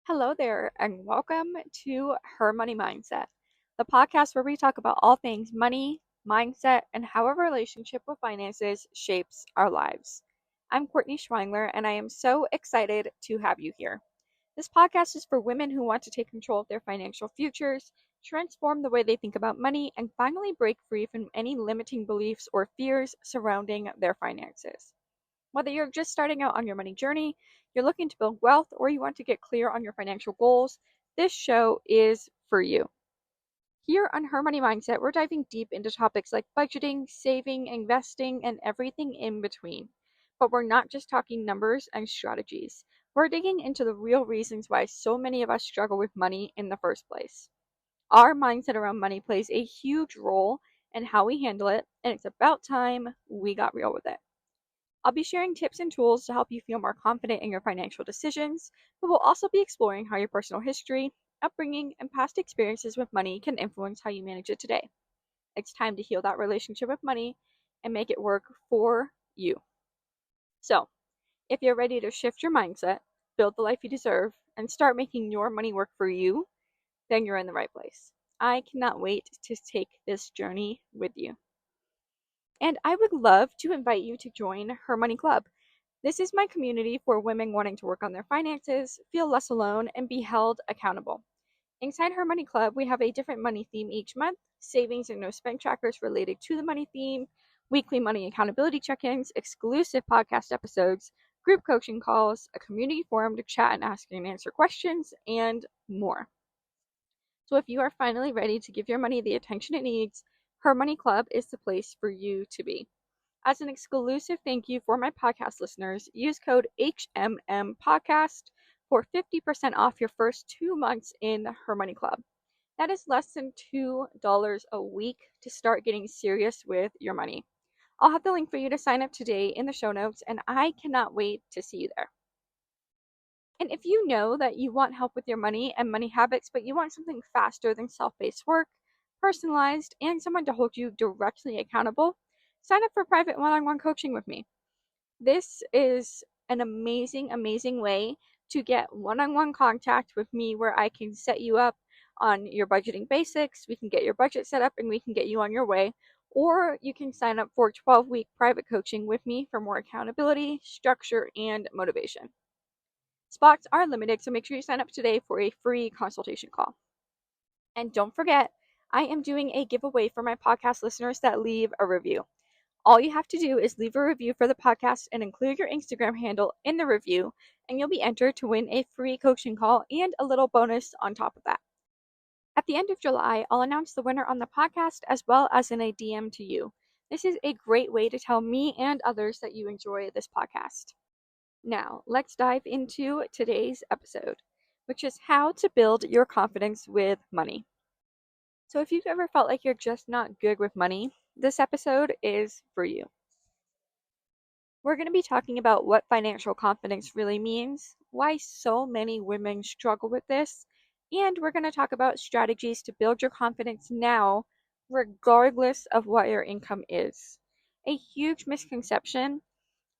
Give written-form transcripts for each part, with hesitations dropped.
Hello there, and welcome to Her Money Mindset, the podcast where we talk about all things money, mindset, and how a relationship with finances shapes our lives. I'm Courtney Schweingler, and I am so excited to have you here. This podcast is for women who want to take control of their financial futures, transform the way they think about money, and finally break free from any limiting beliefs or fears surrounding their finances. Whether you're just starting out on your money journey, you're looking to build wealth, or you want to get clear on your financial goals, this show is for you. Here on Her Money Mindset, we're diving deep into topics like budgeting, saving, investing, and everything in between. But we're not just talking numbers and strategies. We're digging into the real reasons why so many of us struggle with money in the first place. Our mindset around money plays a huge role in how we handle it, and it's about time we got real with it. I'll be sharing tips and tools to help you feel more confident in your financial decisions, but we'll also be exploring how your personal history, upbringing, and past experiences with money can influence how you manage it today. It's time to heal that relationship with money and make it work for you. So, if you're ready to shift your mindset, build the life you deserve, and start making your money work for you, then you're in the right place. I cannot wait to take this journey with you. And I would love to invite you to join Her Money Club. This is my community for women wanting to work on their finances, feel less alone, and be held accountable. Inside Her Money Club, we have a different money theme each month, savings and no spend trackers related to the money theme, weekly money accountability check-ins, exclusive podcast episodes, group coaching calls, a community forum to chat and ask and answer questions, and more. So if you are finally ready to give your money the attention it needs, Her Money Club is the place for you to be. As an exclusive thank you for my podcast listeners, use code HMMPodcast for 50% off your first 2 months in Her Money Club. That is less than $2 a week to start getting serious with your money. I'll have the link for you to sign up today in the show notes, and I cannot wait to see you there. And if you know that you want help with your money and money habits, but you want something faster than self-paced work, personalized, and someone to hold you directly accountable, sign up for private one-on-one coaching with me. This is an amazing, amazing way to get one-on-one contact with me where I can set you up on your budgeting basics, we can get your budget set up, and we can get you on your way. Or you can sign up for 12-week private coaching with me for more accountability, structure, and motivation. Spots are limited, so make sure you sign up today for a free consultation call. And don't forget, I am doing a giveaway for my podcast listeners that leave a review. All you have to do is leave a review for the podcast and include your Instagram handle in the review, and you'll be entered to win a free coaching call and a little bonus on top of that. At the end of July, I'll announce the winner on the podcast as well as in a DM to you. This is a great way to tell me and others that you enjoy this podcast. Now, let's dive into today's episode, which is how to build your confidence with money. So if you've ever felt like you're just not good with money, this episode is for you. We're going to be talking about what financial confidence really means, why so many women struggle with this, and we're going to talk about strategies to build your confidence now, regardless of what your income is. A huge misconception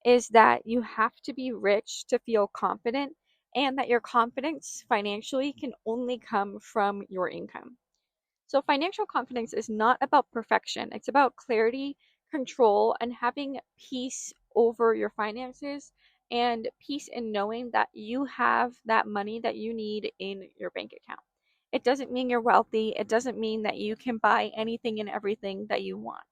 is that you have to be rich to feel confident, and that your confidence financially can only come from your income. So financial confidence is not about perfection. It's about clarity, control, and having peace over your finances and peace in knowing that you have that money that you need in your bank account. It doesn't mean you're wealthy. It doesn't mean that you can buy anything and everything that you want.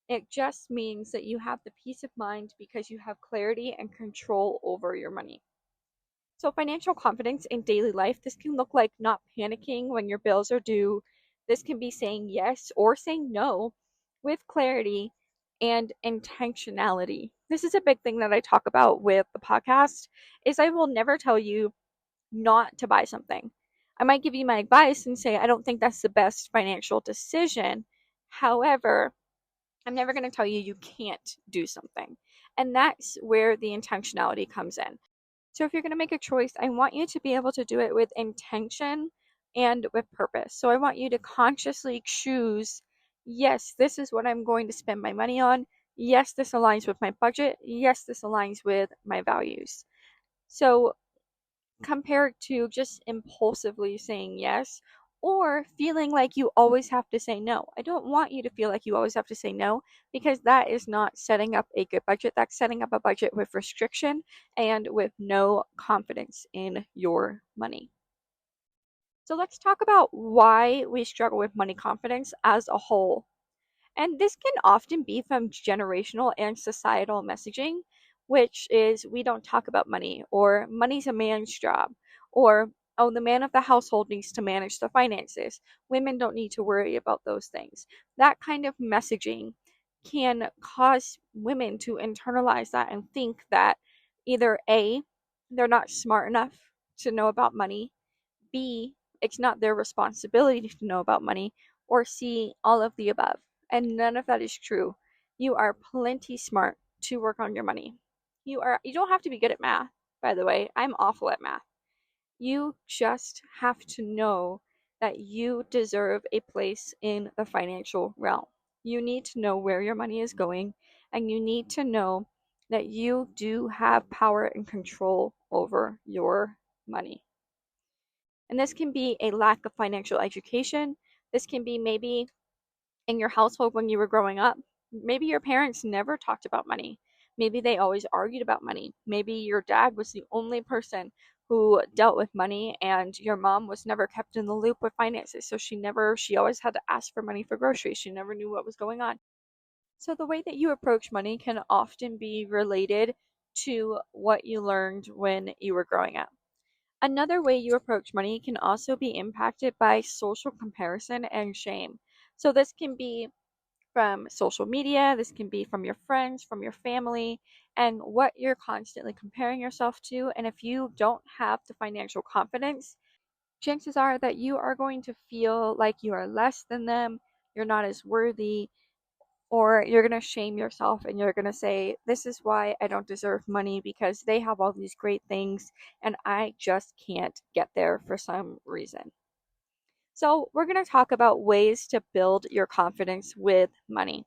It just means that you have the peace of mind because you have clarity and control over your money. So financial confidence in daily life, this can look like not panicking when your bills are due. This can be saying yes or saying no with clarity and intentionality. This is a big thing that I talk about with the podcast is I will never tell you not to buy something. I might give you my advice and say I don't think that's the best financial decision. However, I'm never going to tell you you can't do something. And that's where the intentionality comes in. So if you're going to make a choice, I want you to be able to do it with intention and with purpose. So I want you to consciously choose, yes, this is what I'm going to spend my money on. Yes, this aligns with my budget. Yes, this aligns with my values. So compared to just impulsively saying yes or feeling like you always have to say no. I don't want you to feel like you always have to say no, because that is not setting up a good budget. That's setting up a budget with restriction and with no confidence in your money. So let's talk about why we struggle with money confidence as a whole. And this can often be from generational and societal messaging, which is we don't talk about money, or money's a man's job, or oh, the man of the household needs to manage the finances. Women don't need to worry about those things. That kind of messaging can cause women to internalize that and think that either A, they're not smart enough to know about money, B, it's not their responsibility to know about money, or C, all of the above. And none of that is true. You are plenty smart to work on your money. You don't have to be good at math, by the way. I'm awful at math. You just have to know that you deserve a place in the financial realm. You need to know where your money is going, and you need to know that you do have power and control over your money. And this can be a lack of financial education. This can be maybe in your household when you were growing up. Maybe your parents never talked about money. Maybe they always argued about money. Maybe your dad was the only person who dealt with money, and your mom was never kept in the loop with finances. So she always had to ask for money for groceries. She never knew what was going on. So the way that you approach money can often be related to what you learned when you were growing up. Another way you approach money can also be impacted by social comparison and shame. So this can be from social media, this can be from your friends, from your family, and what you're constantly comparing yourself to. And if you don't have the financial confidence, chances are that you are going to feel like you are less than them, you're not as worthy, or you're going to shame yourself and you're going to say, this is why I don't deserve money, because they have all these great things and I just can't get there for some reason. So, we're going to talk about ways to build your confidence with money.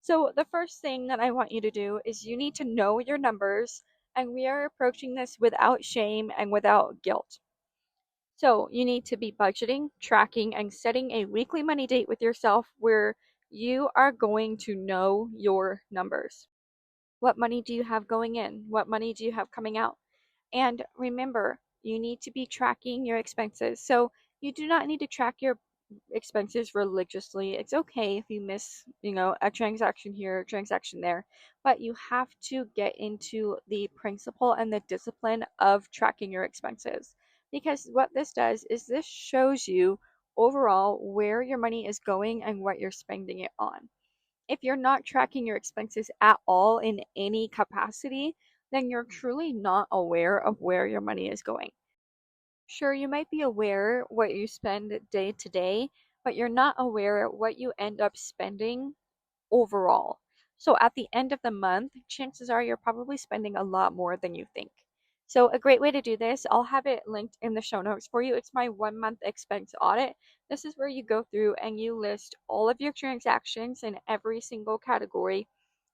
So, the first thing that I want you to do is you need to know your numbers, and we are approaching this without shame and without guilt. So you need to be budgeting, tracking, and setting a weekly money date with yourself where you are going to know your numbers. What money do you have going in? What money do you have coming out? And remember, you need to be tracking your expenses. So you do not need to track your expenses religiously. It's okay if you miss, a transaction here, a transaction there, but you have to get into the principle and the discipline of tracking your expenses. Because what this does is this shows you overall where your money is going and what you're spending it on. If you're not tracking your expenses at all in any capacity, then you're truly not aware of where your money is going. Sure, you might be aware what you spend day to day, but you're not aware what you end up spending overall. So at the end of the month, chances are you're probably spending a lot more than you think. So a great way to do this, I'll have it linked in the show notes for you. It's my 1 month expense audit. This is where you go through and you list all of your transactions in every single category.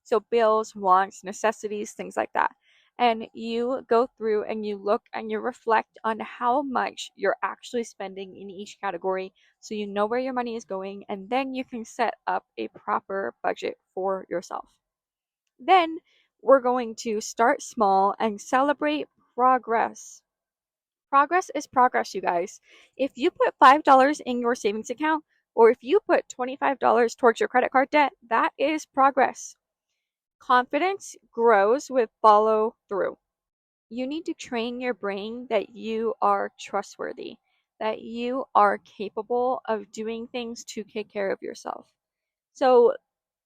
So bills, wants, necessities, things like that. And you go through and you look and you reflect on how much you're actually spending in each category, so you know where your money is going, and then you can set up a proper budget for yourself. Then we're going to start small and celebrate progress. Progress is progress, you guys. If you put $5 in your savings account, or if you put $25 towards your credit card debt, that is progress. Confidence grows with follow through. You need to train your brain that you are trustworthy, that you are capable of doing things to take care of yourself. So,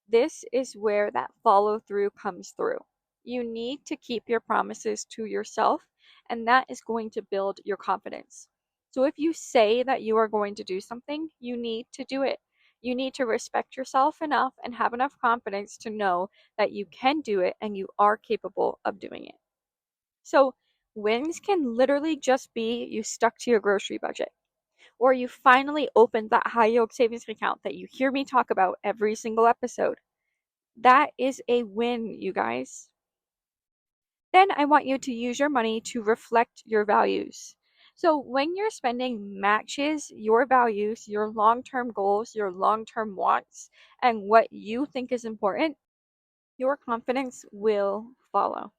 this is where that follow through comes through. You need to keep your promises to yourself, and that is going to build your confidence. So, if you say that you are going to do something, you need to do it. You need to respect yourself enough and have enough confidence to know that you can do it and you are capable of doing it. So, wins can literally just be you stuck to your grocery budget, or you finally opened that high yield savings account that you hear me talk about every single episode. That is a win, you guys. Then I want you to use your money to reflect your values. So when your spending matches your values, your long-term goals, your long-term wants, and what you think is important, your confidence will follow.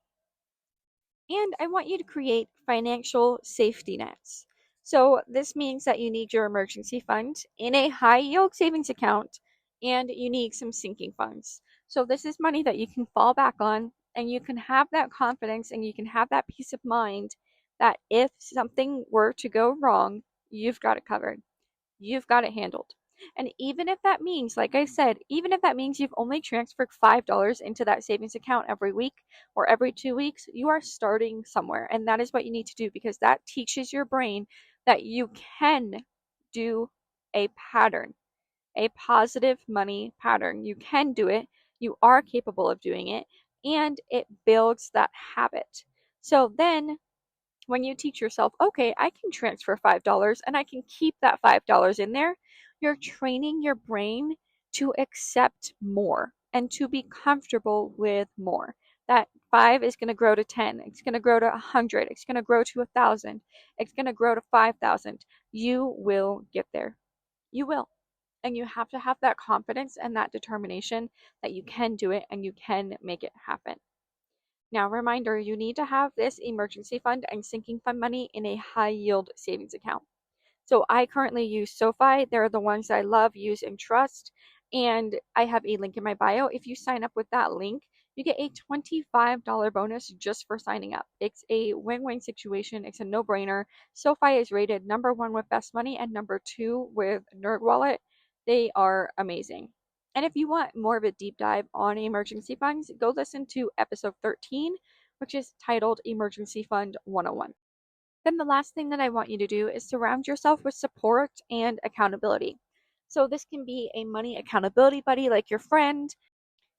And I want you to create financial safety nets. So this means that you need your emergency fund in a high yield savings account, and you need some sinking funds. So this is money that you can fall back on, and you can have that confidence and you can have that peace of mind that if something were to go wrong, you've got it covered. You've got it handled. And even if that means, like I said, even if that means you've only transferred $5 into that savings account every week or every 2 weeks, you are starting somewhere. And that is what you need to do, because that teaches your brain that you can do a pattern, a positive money pattern. You can do it. You are capable of doing it. And it builds that habit. So then when you teach yourself, okay, I can transfer $5 and I can keep that $5 in there, you're training your brain to accept more and to be comfortable with more. That 5 is going to grow to 10, it's going to grow to 100, it's going to grow to 1,000, it's going to grow to 5,000. You will get there. You will. And you have to have that confidence and that determination that you can do it and you can make it happen. Now, reminder, you need to have this emergency fund and sinking fund money in a high yield savings account. So I currently use SoFi. They're the ones I love, use, and trust. And I have a link in my bio. If you sign up with that link, you get a $25 bonus just for signing up. It's a win-win situation. It's a no-brainer. SoFi is rated #1 with Best Money and #2 with NerdWallet. They are amazing. And if you want more of a deep dive on emergency funds, go listen to episode 13, which is titled Emergency Fund 101. Then the last thing that I want you to do is surround yourself with support and accountability. So this can be a money accountability buddy like your friend.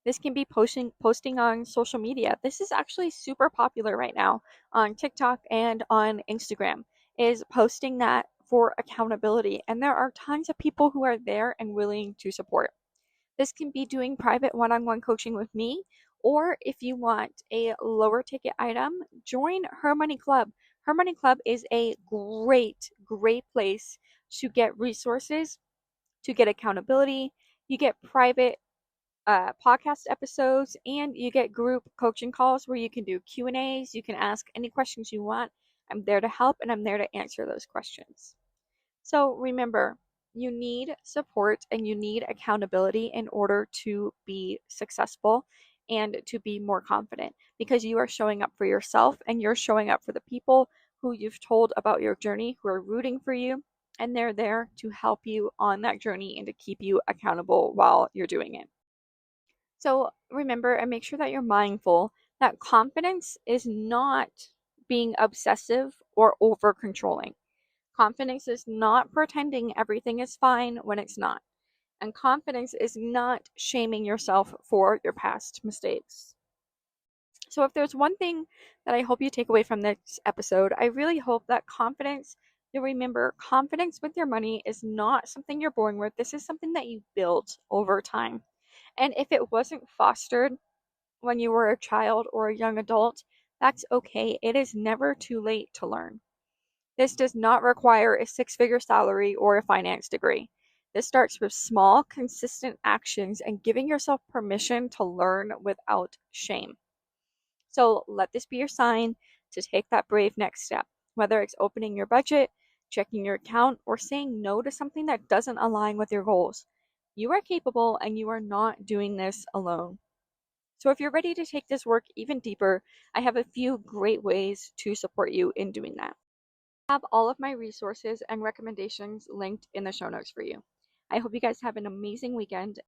This can be posting on social media. This is actually super popular right now on TikTok and on Instagram, is posting that for accountability. And there are tons of people who are there and willing to support. This can be doing private one-on-one coaching with me, or if you want a lower ticket item, join Her Money Club. Her Money Club is a great place to get resources, to get accountability. You get private podcast episodes, and you get group coaching calls where you can do Q&As. You can ask any questions you want. I'm there to help, and I'm there to answer those questions. So remember, you need support and you need accountability in order to be successful and to be more confident, because you are showing up for yourself and you're showing up for the people who you've told about your journey, who are rooting for you, and they're there to help you on that journey and to keep you accountable while you're doing it. So remember and make sure that you're mindful that confidence is not being obsessive or over controlling. Confidence is not pretending everything is fine when it's not. And confidence is not shaming yourself for your past mistakes. So, if there's one thing that I hope you take away from this episode, I really hope that you'll remember confidence with your money is not something you're born with. This is something that you build over time. And if it wasn't fostered when you were a child or a young adult, that's okay. It is never too late to learn. This does not require a six-figure salary or a finance degree. This starts with small, consistent actions and giving yourself permission to learn without shame. So let this be your sign to take that brave next step, whether it's opening your budget, checking your account, or saying no to something that doesn't align with your goals. You are capable and you are not doing this alone. So if you're ready to take this work even deeper, I have a few great ways to support you in doing that. I have all of my resources and recommendations linked in the show notes for you. I hope you guys have an amazing weekend.